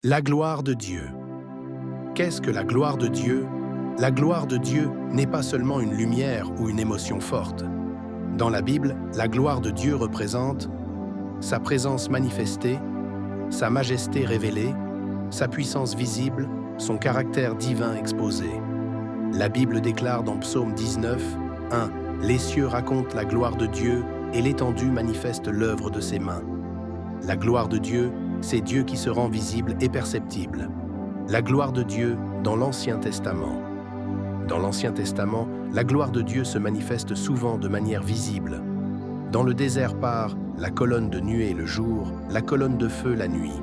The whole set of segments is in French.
La gloire de Dieu. Qu'est-ce que la gloire de Dieu? La gloire de Dieu n'est pas seulement une lumière ou une émotion forte. Dans la Bible, la gloire de Dieu représente sa présence manifestée, sa majesté révélée, sa puissance visible, son caractère divin exposé. La Bible déclare dans Psaume 19, 1 « Les cieux racontent la gloire de Dieu et l'étendue manifeste l'œuvre de ses mains. » La gloire de Dieu, c'est Dieu qui se rend visible et perceptible. La gloire de Dieu dans l'Ancien Testament. Dans l'Ancien Testament, la gloire de Dieu se manifeste souvent de manière visible. Dans le désert par la colonne de nuée le jour, la colonne de feu la nuit.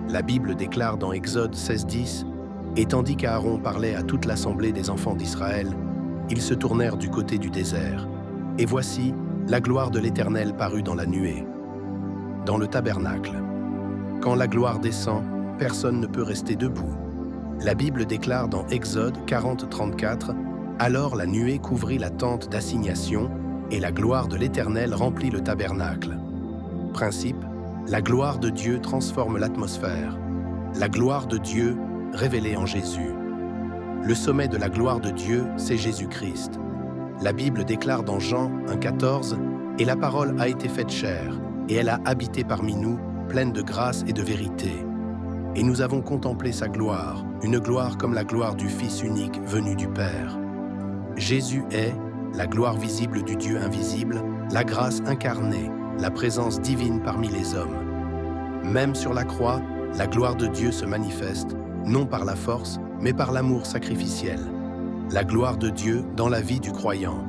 La Bible déclare dans Exode 16:10 « Et tandis qu'Aaron parlait à toute l'assemblée des enfants d'Israël, ils se tournèrent du côté du désert. Et voici, la gloire de l'Éternel parut dans la nuée. » Dans le tabernacle. Quand la gloire descend, personne ne peut rester debout. La Bible déclare dans Exode 40:34 « Alors la nuée couvrit la tente d'assignation et la gloire de l'Éternel remplit le tabernacle. » Principe, la gloire de Dieu transforme l'atmosphère. La gloire de Dieu révélée en Jésus. Le sommet de la gloire de Dieu, c'est Jésus-Christ. La Bible déclare dans Jean 1:14 « Et la parole a été faite chair, et elle a habité parmi nous, pleine de grâce et de vérité. Et nous avons contemplé sa gloire, une gloire comme la gloire du Fils unique venu du Père. » Jésus est la gloire visible du Dieu invisible, la grâce incarnée, la présence divine parmi les hommes. Même sur la croix, la gloire de Dieu se manifeste, non par la force, mais par l'amour sacrificiel. La gloire de Dieu dans la vie du croyant.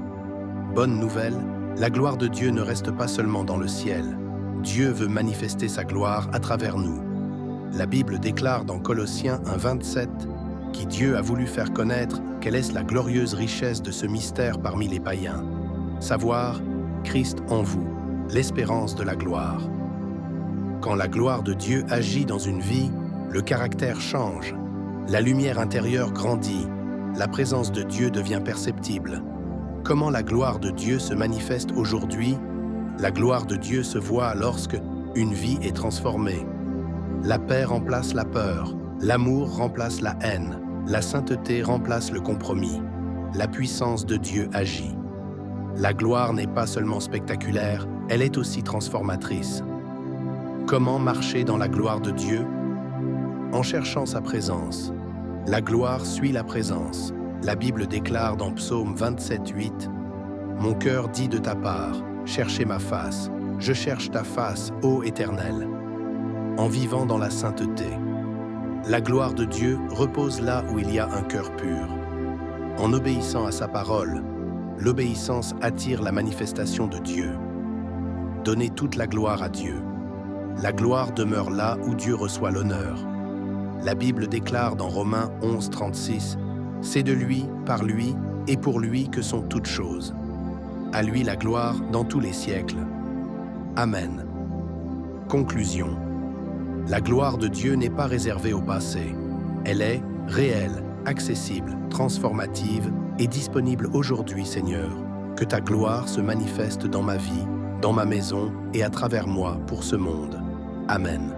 Bonne nouvelle, la gloire de Dieu ne reste pas seulement dans le ciel. Dieu veut manifester sa gloire à travers nous. La Bible déclare dans Colossiens 1:27 « Qui Dieu a voulu faire connaître quelle est la glorieuse richesse de ce mystère parmi les païens, savoir Christ en vous, l'espérance de la gloire. » Quand la gloire de Dieu agit dans une vie, le caractère change, la lumière intérieure grandit, la présence de Dieu devient perceptible. Comment la gloire de Dieu se manifeste aujourd'hui? La gloire de Dieu se voit lorsque une vie est transformée. La paix remplace la peur, l'amour remplace la haine, la sainteté remplace le compromis. La puissance de Dieu agit. La gloire n'est pas seulement spectaculaire, elle est aussi transformatrice. Comment marcher dans la gloire de Dieu? En cherchant sa présence. La gloire suit la présence. La Bible déclare dans Psaume 27:8 « Mon cœur dit de ta part, cherchez ma face, je cherche ta face, ô Éternel. » En vivant dans la sainteté. La gloire de Dieu repose là où il y a un cœur pur. En obéissant à sa parole, l'obéissance attire la manifestation de Dieu. Donnez toute la gloire à Dieu. La gloire demeure là où Dieu reçoit l'honneur. La Bible déclare dans Romains 11:36 « C'est de lui, par lui et pour lui que sont toutes choses. À lui la gloire dans tous les siècles. Amen. » Conclusion. La gloire de Dieu n'est pas réservée au passé. Elle est réelle, accessible, transformative et disponible aujourd'hui, Seigneur. Que ta gloire se manifeste dans ma vie, dans ma maison et à travers moi pour ce monde. Amen.